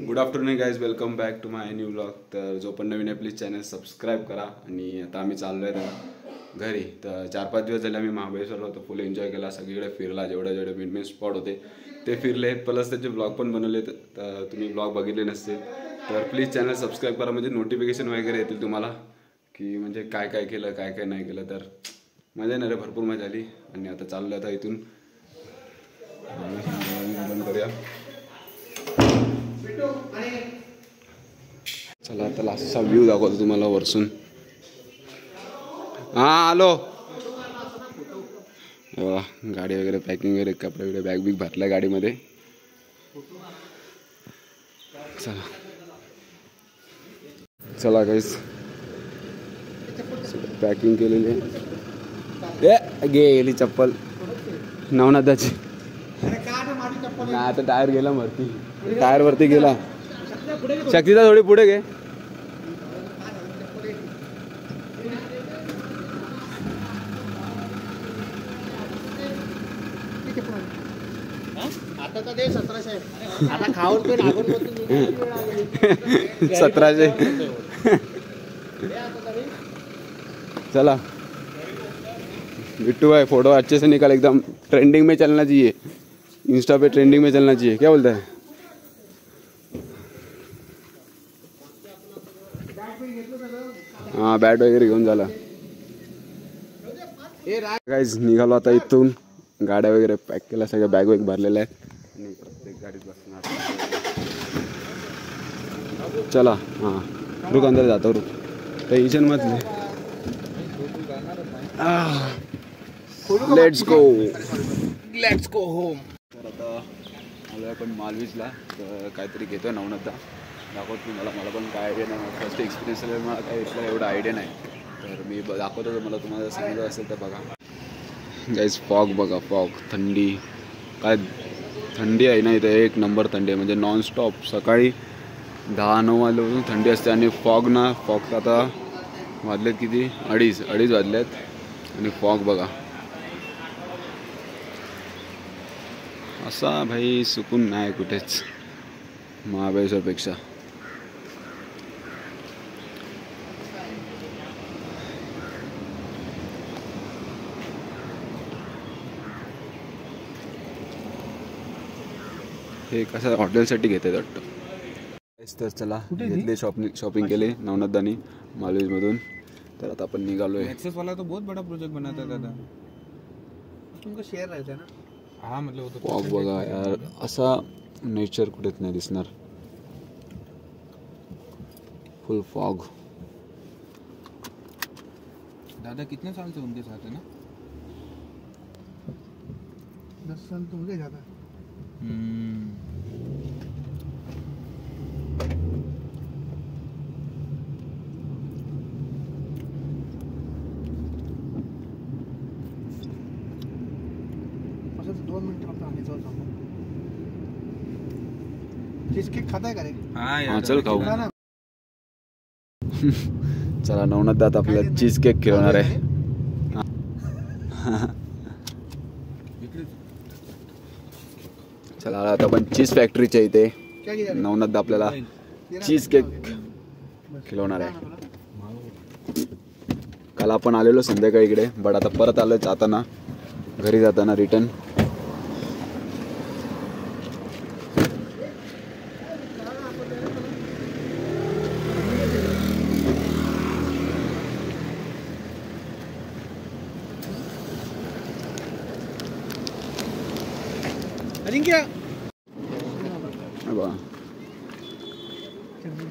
Good afternoon guys, welcome back to my new blog. तर जो पण नवीन आहे प्लीज चॅनल सबस्क्राईब करा. आणि आता आम्ही चाललो आहे घरी. तर 4-5 दिवस झाले आम्ही महाबळेश्वरला होतो. फुल एन्जॉय केला, सगळीकडे फिरला, जेवढे मेन स्पॉट होते ते फिरले, प्लस त्याचे ब्लॉग पण बनवले. तर तुम्ही ब्लॉग बघितले नसते तर प्लीज चॅनल सबस्क्राईब करा, म्हणजे नोटिफिकेशन वगैरे येतील तुम्हाला की म्हणजे काय काय केलं काय काय नाही केलं. तर मजा येणार आहे, भरपूर मजा आली. आणि आता चाललो आता इथून बंद करूया. चला आता लास्टचा व्ह्यू दाखवतो तुम्हाला वरसून. हां आलो. गाडी वगैरे पॅकिंग वगैरे, कपडे वगैरे, बॅग बिग भरलाय गाडीमध्ये. चला चला गाईस, पॅकिंग केलेली आहे. गेली चप्पल नवनाथाची. नाही आता टायर गेला वरती, टायर वरती गेला. शक्तीचा थोडी पुढे घे. आता ते 1700 आता खाऊन पे लागून 1700. चला बिट्टू भाई, फोटो अच्छे से निकाल, एकदम ट्रेंडिंग में चलना चाहिए, इंस्टा पे ट्रेंडिंग में चलना चाहिए. क्या बोलता है? हाँ बॅट वगैरे घेऊन झाला. गाईज निघालो आता इथून. गाड्या वगैरे पॅक केल्या, सगळ्या बॅग वॅग भरलेल्या आहेत आणि प्रत्येक गाडीत बसणार. चला हां रुक, अंदर जातो रुक, टेन्शन मत ले. Let's go home. तर आता आलो आपण मालवीजला. तर काहीतरी घेतो नवनाथदा, दाखवतो तुम्हाला. मला पण काय आयडिया नाही, फर्स्ट एक्सपिरियन्स आहे, मला काय इथला एवढा आयडिया नाही. तर मी दाखवतो तुम्हाला सांगितलं असेल तर बघा. गाईज फॉग बघा, फॉग, थंडी, काय थंडी आहे ना इथे, एक नंबर थंडी आहे. म्हणजे नॉनस्टॉप सकाळी 10-9 वाजल्यापासून थंडी असते. आणि फॉग ना, फॉग आता वाजलेत किती, 2:30 वाजलेत. आणि फॉग बघा असा भाई, सुकून नाही कुठेच महाबळेश्वरपेक्षा. हे कसं हॉटेलसाठी घेतात वाटतं. तर चला, घेतले शॉपिंग केले नवनाथदानी मालवीजमधून. तर आता आपण निघालोय. एक्सेस वाला तो बहुत बड़ा प्रोजेक्ट बनाता था दादा, तुमको शेयर रहता है ना. हाँ मतलब फॉग बघा यार, असा नेचर कुठेच नाही दिसणार. फुल फॉग. दादा कितने साल से उनके साथ है ना? 10 साल तो हो गए ज़्यादा. असं 2 मिनिट फक्त आम्ही जाऊ थांबू. चीज खाता है का रे? हाँ चल खाऊ. चला नवनाथ आता आपल्याला चीज केक खिलवणार आहे. चला आता आपण चीज फॅक्टरीच्या इथे नवनाथ आपल्याला चीज केक खिलवणार आहे. काल आपण आलेलो संध्याकाळी इकडे, बट आता परत आलो जाताना, घरी जाताना रिटर्न.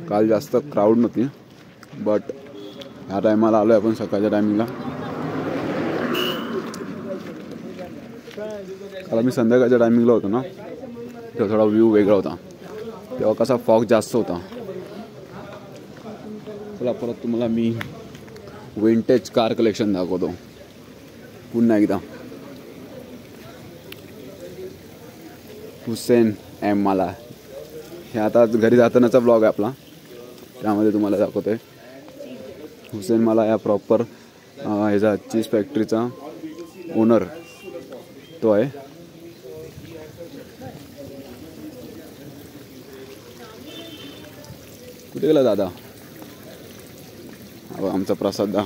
काल जास्त क्राऊड नव्हती, बट ह्या टायमाला आलो आहे आपण सकाळच्या टायमिंगला. काल आम्ही संध्याकाळच्या टायमिंगला होतो ना, तेव्हा थोडा व्ह्यू वेगळा होता, तेव्हा कसा फॉग जास्त होता. चला परत तुम्हाला मी विंटेज कार कलेक्शन दाखवतो पुन्हा एकदा. हुसेन एम मला, हे आता घरी जातानाचा ब्लॉग आहे आपला, त्यामध्ये तुम्हाला दाखवतोय. हुसेन मला या प्रॉपर ह्याचा चीज फॅक्टरीचा ओनर तो आहे. कुठे गेला दादा? आमचा प्रसाद दा.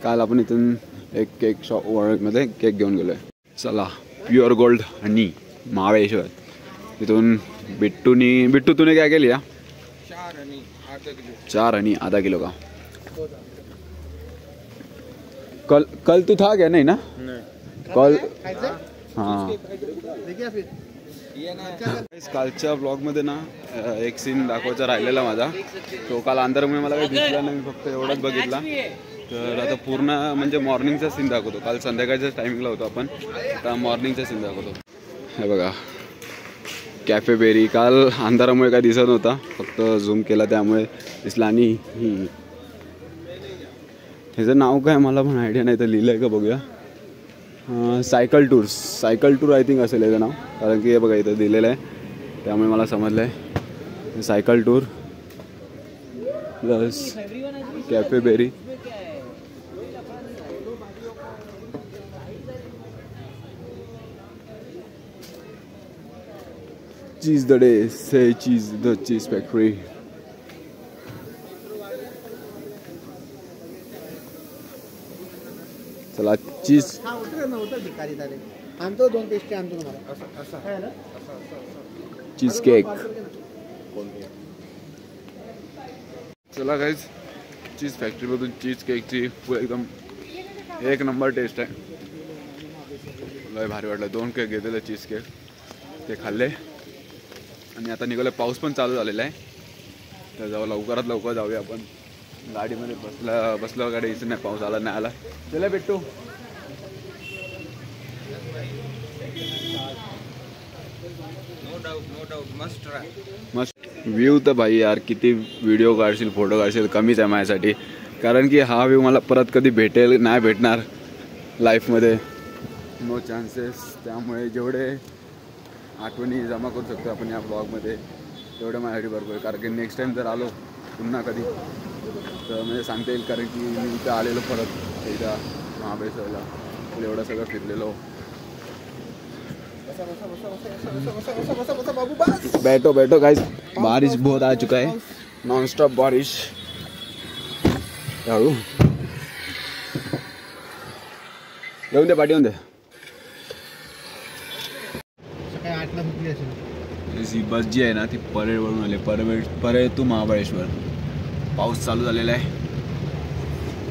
काल आपण इथून एक केक शॉप मध्ये केक घेऊन गेलोय. चला, प्युअर गोल्ड हनी महाबळेश्वर. तिथून बिट्टू तूने काय केली? 4 हनी आधा किलो का? कल तू था क्या? नहीं ना कल. हाँ, कालच्या ब्लॉगमध्ये ना एक सीन दाखवायचा राहिलेला माझा. तो काल अंधारामुळे मला काही दिसला नाही, मी फक्त एवढाच बघितला. तर आता पूर्ण म्हणजे मॉर्निंगचा सीन दाखवतो. काल संध्याकाळच्या टायमिंगला होतो आपण, आता मॉर्निंगचा सीन दाखवतो. हे बघा कॅफे बेरी. काल अंधारामुळे काय दिसत नव्हता, फक्त झूम केला त्यामुळे दिसला. आणि ह्याचं नाव काय मला पण आयडिया नाही, तर लिहिलं आहे का बघूया. सायकल टूर आय थिंक असेल याचं नाव, कारण की हे बघा इथं दिलेलं आहे, त्यामुळे मला समजलं आहे. Cycle tour plus cafe berry. Cheese the day, say cheese the cheese factory. चला चीज आणतो 2 पेस्ट्री आणतो तुम्हाला. Cheese cake. चला गाईज, चीज फॅक्टरीमधून चीज केकची एकदम 1 नंबर टेस्ट आहे. लय भारी वाटलं. 2 केक घेतलेले चीज केक, ते खाल्ले आणि आता निघाले. पाऊस पण चालू झालेला आहे, तर जाऊ लवकरात लवकर जाऊया आपण. गाडीमध्ये बसलं गाडी इथं नाही, पाऊस आला नाही आला. चला भेटू. मस्त व्ह्यू तर भाई यार, किती व्हिडिओ काढशील फोटो काढशील कमीच आहे माझ्यासाठी, कारण की हा व्ह्यू मला परत कधी भेटेल नाही भेटणार लाईफमध्ये, नो चान्सेस. त्यामुळे जेवढे आठवणी जमा करू शकतो आपण या ब्लॉगमध्ये तेवढं माझ्यासाठी बरोबर आहे. कारण की नेक्स्ट टाईम जर आलो पुन्हा कधी तर म्हणजे सांगता येईल, कारण की मी इथं आलेलो परत एकदा महाबळेश्वरला, एवढं सगळं फिरलेलो. बैठो गाइस, बारिश बहुत आ चुका है, नॉन स्टॉप बारिश. येऊन दे पाठी, येऊन दे. सकाळी 8ला भुकली असेल. ही बस जी आहे ना ती परेडवरून आली, परेड टू महाबळेश्वर. पाऊस चालू झालेला आहे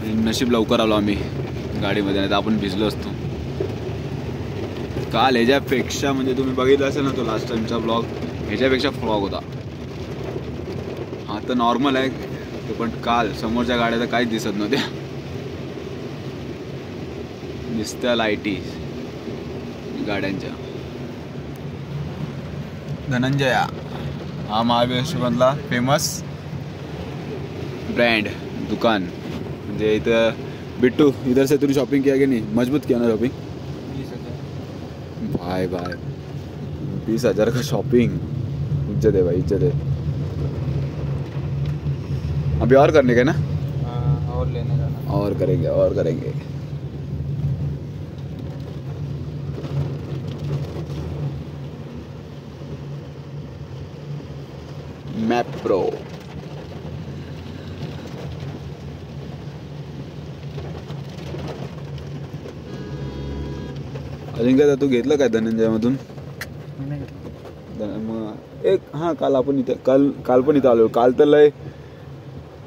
आणि नशीब लवकर आलो आम्ही गाडीमध्ये, नाही तर आपण भिजलो असतो. काल ह्याच्यापेक्षा म्हणजे तुम्ही बघितलं असेल ना तो लास्ट टाइमचा ब्लॉग, ह्याच्यापेक्षा फ्लॉग होता. हा तर नॉर्मल आहे तो, पण काल समोरच्या गाड्या तर काहीच दिसत नव्हत्या, दिसत्या लाईटी गाड्यांच्या. धनंजया हा महाबळेश्वरमधला फेमस ब्रँड दुकान. म्हणजे इथं बिट्टू, इधर से तुझी शॉपिंग किया की नहीं? मजबूत किया ना शॉपिंग? भाई 20,000 का शॉपिंग. इज्जत है भाई, इज्जत है. अभी और करने का ना? और लेने जाना. और करेंगे. Map pro. अजून काय तू घेतलं काय धनंजयमधून? मग एक काल आपण इथं काल पण इथं आलो. काल तर लय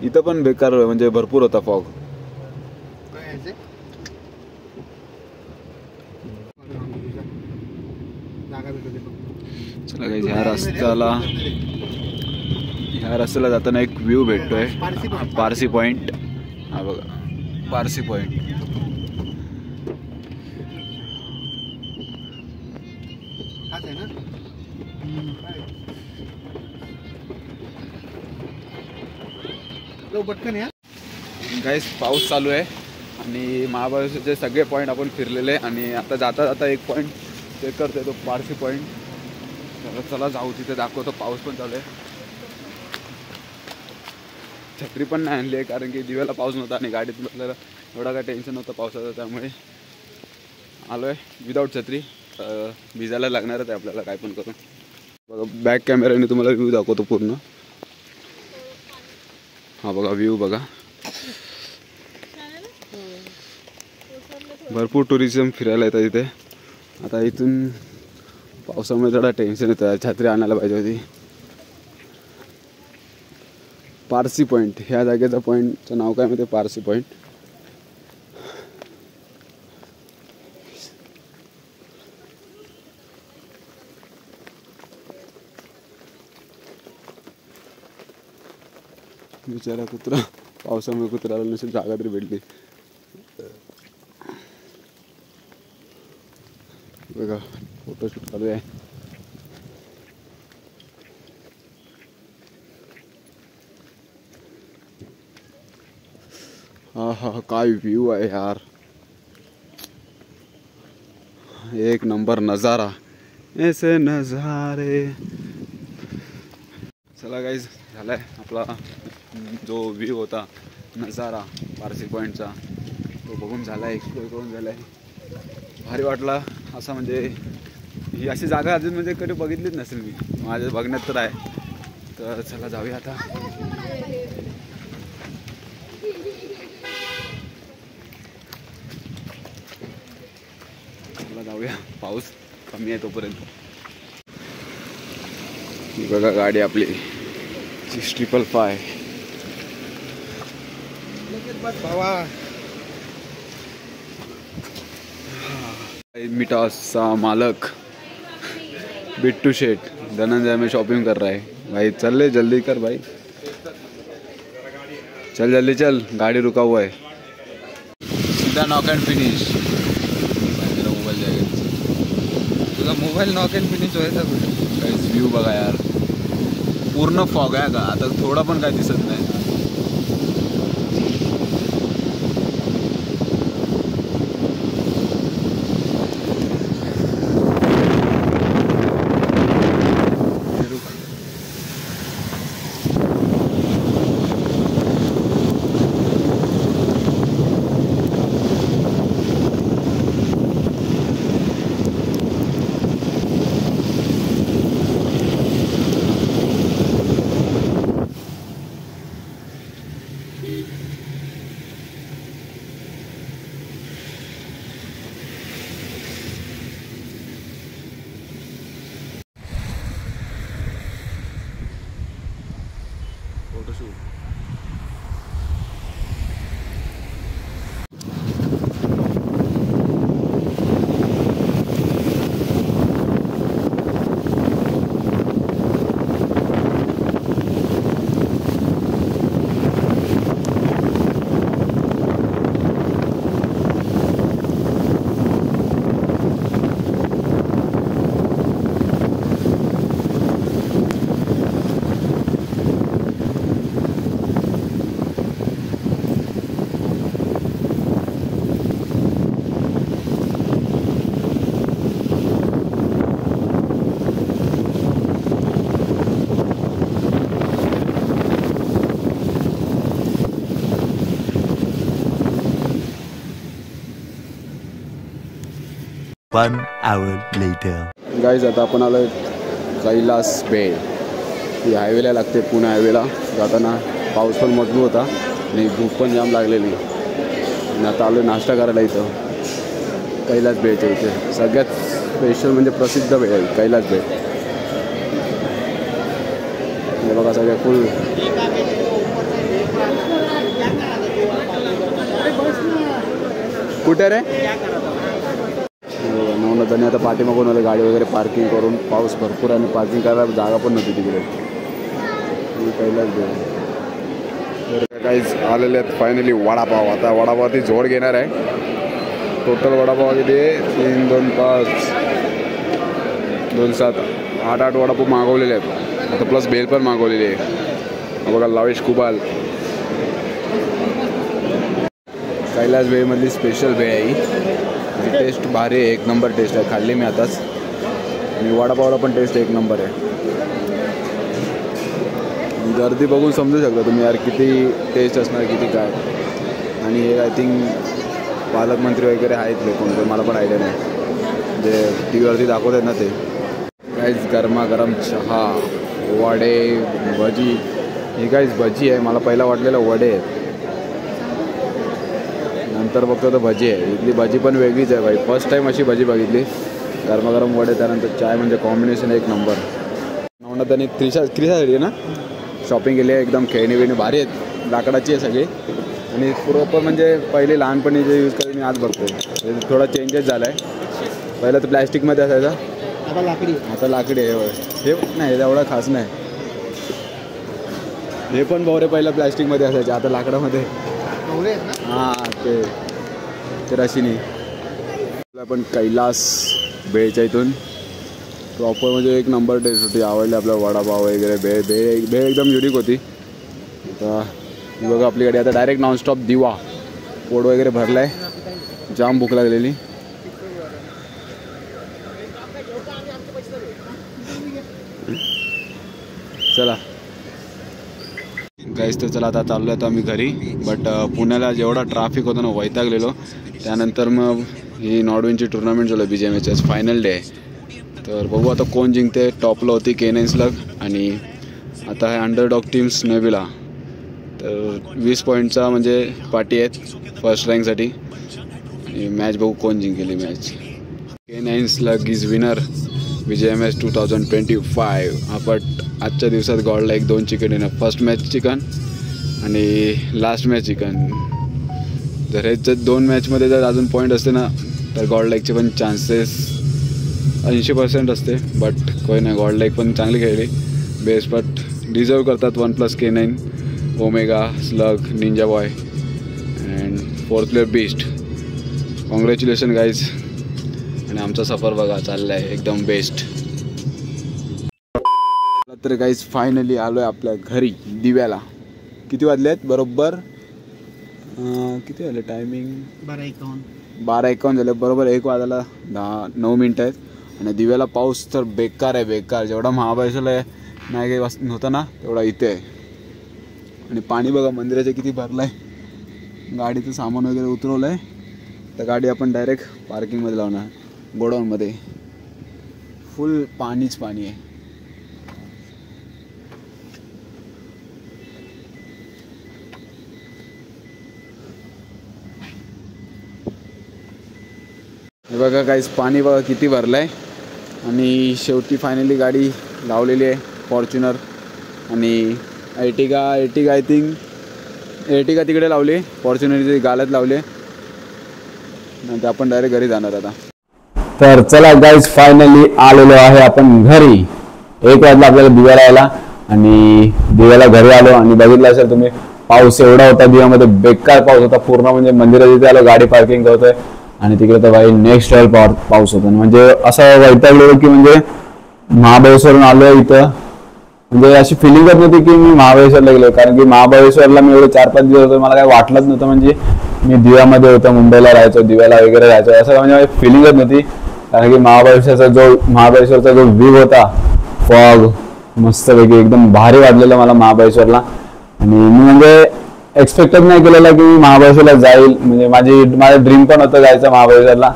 इथं पण बेकार म्हणजे भरपूर होता फॉग. चला गाईस, ह्या रस्त्याला जाताना एक व्ह्यू भेटतोय, पारसी पॉइंट. हा बघा पारसी पॉइंट. गाईस पाऊस चालू आहे आणि महाबळेश्वरचे सगळे पॉईंट आपण फिरलेले, आणि आता जाता एक पॉईंट चेक करतोय, तो पारसी पॉईंट. तर चला जाऊ, तिथे दाखवतो. पाऊस पण चालू आहे. छत्री पण नाही आणली आहे, कारण की दिव्याला पाऊस नव्हता आणि गाडीत बसलेला एवढा काय टेन्शन नव्हतं पावसाचं, त्यामुळे आलो आहे विदाऊट छत्री. भिजायला लागणारच आहे आपल्याला काय पण करून. बघा बॅक कॅमेऱ्याने तुम्हाला व्ह्यू दाखवतो पूर्ण. हा बघा व्ह्यू बघा. भरपूर टुरिझम फिरायला येतात इथे. आता इथून पावसामुळे थोडा टेन्शन येतं. छत्री आणायला पाहिजे होती. पारसी पॉईंट ह्या जागेचा पॉईंटचं नाव काय माहिती? पारसी पॉईंट. बिचारा कुत्रा पावसामुळे कुत्र्याला नसेल जागा तरी भेटली. बघा फोटोशूट चालू आहे. हा हा काय व्ह्यू आहे यार. एक नंबर नजारा. ऐसे नजारे. चला गाईज झालाय आपला जो व्ह्यू होता नजारा पारसी पॉईंटचा तो बघून झाला आहे. एक्सप्लोर करून झाला आहे. भारी वाटला. असा म्हणजे ही अशी जागा अजून म्हणजे कधी बघितलीच नसेल मी. माझ्या बघण्यात तर आहे. तर चला जाऊया आता. चला जाऊया. पाऊस कमी आहे तोपर्यंत. ही बघा गाडी आपली 655. मिठासचा मालक बिट्टू शेठ धनंजय में शॉपिंग कर रहा है भाई. चल ले जल्दी कर भाई. चल जल्दी चल गाड़ी रुका हुआ है. सीधा नॉक एंड फिनिश. मेरा मोबाईल जाएगा. तुझा मोबाईल नॉक अँड फिनिश व्हायचा कुठे? काहीच व्ह्यू बघा यार. पूर्ण फॉग आहे का आता. थोडा पण काय दिसत नाही. Photoshoot. One hour later. Guys आता आपण आलो कैलास बेट. ही हायवेला लागते पुणे हायवेला जाताना. पाऊस पण मजबूत होता आणि भूक पण जाम लागलेली. आणि आता आलो नाश्ता करायला इथं कैलास बेटच्या इथे. सगळ्यात स्पेशल म्हणजे प्रसिद्ध बेट आहे कैलास बेट. हे बघा सगळ्या फुल कुठे रे. नवनदाने आता पाठीमागून आले गाडी वगैरे पार्किंग करून. पाऊस भरपूर आणि पार्किंग करायला जागा पण नव्हती तिकडे. कैलास बेट. तर काहीच आलेले आहेत फायनली वडापाव. आता वडापावची जोड घेणार आहे. टोटल वडापाव किती 3, 2, 5, 2, 7, 8 वडापाव मागवलेले आहेत. आता प्लस बेल पण मागवलेली आहे. बघा लावेश कुबाल. कैलास बेमधली स्पेशल भेळ आहे ही. टेस्ट भारी आहे. एक नंबर टेस्ट आहे. खाल्ली मी आताच. आणि वडापावला पण टेस्ट एक नंबर आहे. गर्दी बघून समजू शकता तुम्ही यार किती टेस्ट असणार किती काय. आणि हे आय थिंक पालकमंत्री वगैरे आहेत लोक. मला पण आयडिया नाही. जे टी व्हीवरती दाखवत आहेत ना ते. गाईज गरमागरम चहा, वडे, भजी. ही गाईज भजी आहे, मला पहिला वाटलेलं वडे आहेत, नंतर बघतो तर भजी आहे. इथली भजी पण वेगळीच आहे भाई, फर्स्ट टाईम अशी भजी बघितली. गरमागरम वडे त्यानंतर चाय, म्हणजे कॉम्बिनेशन एक नंबर. म्हणून त्यांनी क्रिशासाठी ना शॉपिंग केली आहे, एकदम खेळणी बिणी भारी आहेत, लाकडाची आहे सगळी. आणि प्रॉपर म्हणजे पहिले लहानपणी जे यूज करायचे मी आज बघतोय थोडा चेंजेस झाला आहे. पहिलं तर प्लॅस्टिकमध्ये असायचा, आता लाकडी आहे. हे नाही एवढा खास नाही, हे पण बोरे पहिलं प्लॅस्टिकमध्ये असायचे, आता लाकडामध्ये. हां ते रशिनी. आपण कैलास भेळच्या इथून प्रॉपर म्हणजे एक नंबर टेस्ट होती, आवडली आपला वडापाव वगैरे. भेळ एकदम युनिक होती. आता बघा आपली गाडी आता डायरेक्ट नॉनस्टॉप दिवा. पोट वगैरे भरला आहे, जाम भूक लागलेली. चला गाईस, तर चला आता चाललो आहे आम्ही घरी. बट पुण्याला जेवढा ट्रॅफिक होतं ना वैतागलेलो. त्यानंतर मग ही नॉर्डविनची टुर्नामेंट झालं, BGMH's फायनल डे आहे. तर बघू आता कोण जिंकते. टॉपला होती K9 स्लग आणि आता आहे अंडरडॉग टीम्स नेव्हिला. तर 20 पॉईंटचा म्हणजे पार्टी आहेत फर्स्ट रँकसाठी. आणि मॅच बघू कोण जिंकेली match. K9 slug is winner BGMH 2025. आपण आजच्या दिवसात गॉडला 1-2 चिकन येणार. फर्स्ट मॅच चिकन आणि लास्ट मॅच चिकन. जर हे 2 मॅचमध्ये जर अजून पॉईंट असते ना तर गॉड लाईकचे पण चान्सेस 80% असते. बट कोई नाही, गॉड लाईक पण चांगली खेळली बेस्ट. बट डिझर्व करतात 1+ K9, omega, slug, Ninja boy and 4th player beast. Congratulation guys. आणि आमचा सफर बघा चालला आहे एकदम बेस्ट. तर गाईज फायनली आलो आहे आपल्या घरी दिव्याला. किती वाजले आहेत बरोबर? किती झाले टायमिंग? 12:51 झाले. बरोबर 1 वाजायला 9 मिनटं आहेत. आणि दिव्याला पाऊस तर बेकार आहे, बेकार. जेवढा महाबळेश्वरला नाही काही नव्हता ना तेवढा इथे आहे. आणि पाणी बघा मंदिराचे किती भरलं आहे. गाडीचं सामान वगैरे उतरवलं आहे. तर गाडी आपण डायरेक्ट पार्किंगमध्ये लावणार, गोडाऊनमध्ये. फुल पाणीच पाणी आहे. हे बघा काहीच पाणी बघा किती भरलं आहे. आणि शेवटी फायनली गाडी लावलेली आहे फॉर्च्युनर. आणि एर्टिगा आय थिंक एर्टिगा तिकडे लावली, फॉर्च्युनरची गालत लावली. नंतर आपण डायरेक्ट घरी जाणार आता. तर चला गाईज फायनली आलेलो आहे आपण घरी. 1 वाजला आपल्याला दिव्याला यायला. आणि दिव्याला घरी आलो आणि बघितलं असेल तुम्ही पाऊस एवढा होता दिव्यामध्ये, बेकार पाऊस होता पूर्ण. म्हणजे मंदिरात इथे आलो, गाडी पार्किंग करतोय आणि तिकडे तर भाई नेक्स्ट लेवल पाऊस होता. म्हणजे असं वैतागलो की म्हणजे महाबळेश्वरून आलो इथं, म्हणजे अशी फिलिंगच नव्हती की मी महाबळेश्वरला गेलो. कारण की महाबळेश्वरला मी एवढे 4-5 दिवस होतो, मला काही वाटलंच नव्हतं. म्हणजे मी दिव्यामध्ये होतो, मुंबईला राहायचो, दिव्याला वगैरे राहायचो, असं म्हणजे फिलिंगच नव्हती. कारण की महाबळेश्वरचा जो व्ह्यू होता, फॉग मस्तपैकी एकदम भारी वाटलेलं मला महाबळेश्वरला. आणि मी म्हणजे एक्सपेक्टच नाही केलेलं की मी महाबळेश्वरला जाईल. म्हणजे माझं ड्रीम पण होतं जायचं महाबळेश्वरला.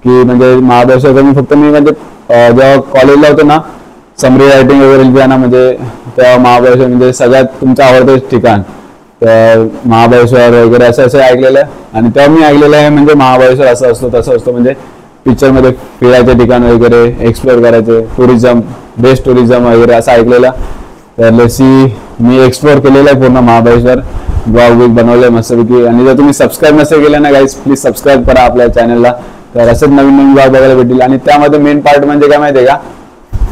की म्हणजे महाबळेश्वरचा मी म्हणजे जेव्हा कॉलेजला होतो ना, समरी रायटिंग वगैरे लिहिताना म्हणजे तेव्हा महाबळेश्वर म्हणजे सगळ्यात तुमचं आवडतं ठिकाण. तर महाबळेश्वर वगैरे असं ऐकलेलं. आणि तेव्हा मी ऐकलेलं आहे म्हणजे महाबळेश्वर असं असतो तसं असतो. म्हणजे पिक्चरमध्ये फिरायचे ठिकाण वगैरे एक्सप्लोअर करायचे, टुरिझम, बेस्ट टुरिझम वगैरे असं ऐकलेलं. तर मी एक्सप्लोअर केलेलं आहे पूर्ण महाबळेश्वर. ब्लॉग बनवलं आहे मस्तपैकी. आणि जर तुम्ही सबस्क्राईब नसेल केलं ना गाईज, प्लीज सबस्क्राईब करा आपल्या चॅनलला. तर असंच नवीन ब्लॉग बघायला भेटेल. आणि त्यामध्ये मेन पार्ट म्हणजे काय माहिती आहे का,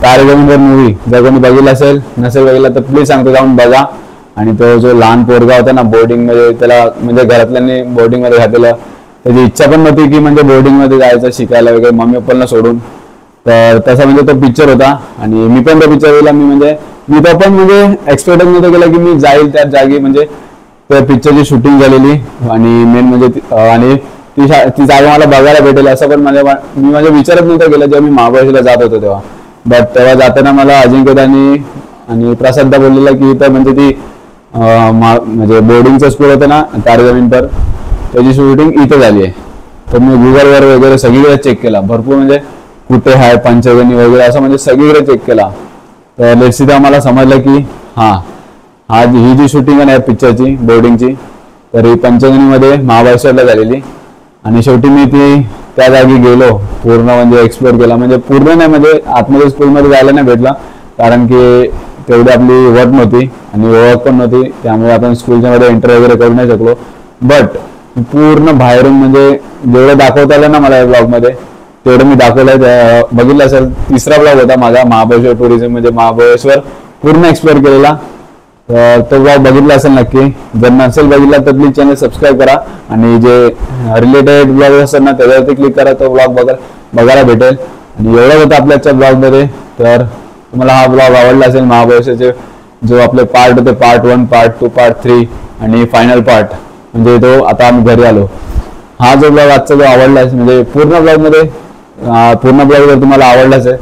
तारे जमीन पर मूवी. जर कोणी बघितलं नसेल बघितलं तर प्लीज सांगतो जाऊन बघा. आणि तो जो लहान पोरगा होता ना बोर्डिंगमध्ये, त्याला म्हणजे घरातल्यांनी बोर्डिंगमध्ये घातलेलं. त्याची इच्छा पण नव्हती की म्हणजे बोर्डिंगमध्ये जायचं शिकायला वगैरे, मम्मी पप्पांना सोडून. तर तसा म्हणजे तो पिक्चर होता. आणि मी पण तो पिक्चर गेला. मी तो पण म्हणजे एक्सपेक्टच नव्हतं केलं की मी जाईल त्या जागी. म्हणजे त्या पिक्चरची शूटिंग झालेली आणि मेन म्हणजे आणि ती जागा मला बघायला भेटेल असं पण मी म्हणजे विचारच नव्हतं केलं जेव्हा मी महाबळेश्वरला जात होतो तेव्हा. बट तेव्हा जाताना मला अजिंक्यदानी आणि प्रसाददा बोललेला की इथं म्हणजे ती म्हणजे बोर्डिंगचं स्कूल होतं ना तारे जमीन पर, त्याची शूटिंग इथं झाली आहे. तर मी गुगलवर वगैरे सगळीकडे चेक केला, भरपूर म्हणजे कुठे आहे पंचगणी वगैरे असं म्हणजे सगळीकडे चेक केला. तर लेट्स तिथे आम्हाला समजलं की ही जी शूटिंग आहे पिक्चरची बोर्डिंगची तर ही पंचगणीमध्ये महाबळेश्वरला झालेली. आणि शेवटी मी ती त्या जागी गेलो, पूर्ण म्हणजे एक्सप्लोर केला. म्हणजे पूर्ण नाही, म्हणजे आतमध्ये स्कूलमध्ये जायला नाही भेटला कारण की तेवढी आपली वट नव्हती आणि ओळख पण नव्हती, त्यामुळे आपण स्कूलच्या मध्ये एंटर वगैरे करू नाही शकलो. बट पूर्ण बाहेरून म्हणजे जेवढं दाखवता आलं ना मला या ब्लॉगमध्ये तेवढं मी दाखवलंय. बघितलं असेल, 3रा ब्लॉग होता माझा महाबळेश्वर टुरिझम, म्हणजे महाबळेश्वर पूर्ण एक्सप्लोर केलेला. तर तो ब्लॉग बघितला असेल नक्की. जर नसेल बघितला तर प्लीज चॅनल सबस्क्राईब करा आणि जे रिलेटेड ब्लॉग असतात ना त्याच्यावरती क्लिक करा, तो ब्लॉग बघायला भेटेल. आणि एवढं होतं आपल्याच्या ब्लॉगमध्ये. तर तुम्हाला हा ब्लॉग आवडला असेल महाबळेश्वरचे जो आपले पार्ट होते, पार्ट 1, पार्ट 2, पार्ट 3 आणि फायनल पार्ट म्हणजे तो आता आम्ही घरी आलो. हा जो ब्लॉग आजचा जो आवडला म्हणजे पूर्ण ब्लॉग जर तुम्हाला आवडलाच आहे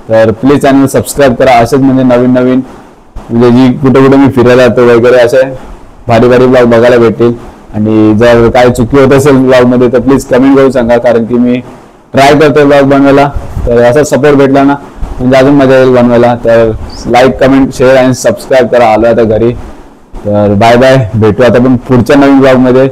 तर प्लीज चॅनल सबस्क्राईब करा. असेच म्हणजे नवीन म्हणजे जी कुठे मी फिरायला जातो वगैरे असे भारी ब्लॉग बघायला भेटतील. आणि जर काय चुकी होत असेल ब्लॉगमध्ये तर प्लीज कमेंट करून सांगा, कारण की मी ट्राय करतो ब्लॉग बनवायला. तर असा सपोर्ट भेटला ना म्हणजे अजून मजा येईल बनवायला. तर लाईक, कमेंट, शेअर आणि सबस्क्राईब करा. आलो आता घरी. तर बाय बाय, भेटू आता पण पुढच्या नवीन ब्लॉगमध्ये.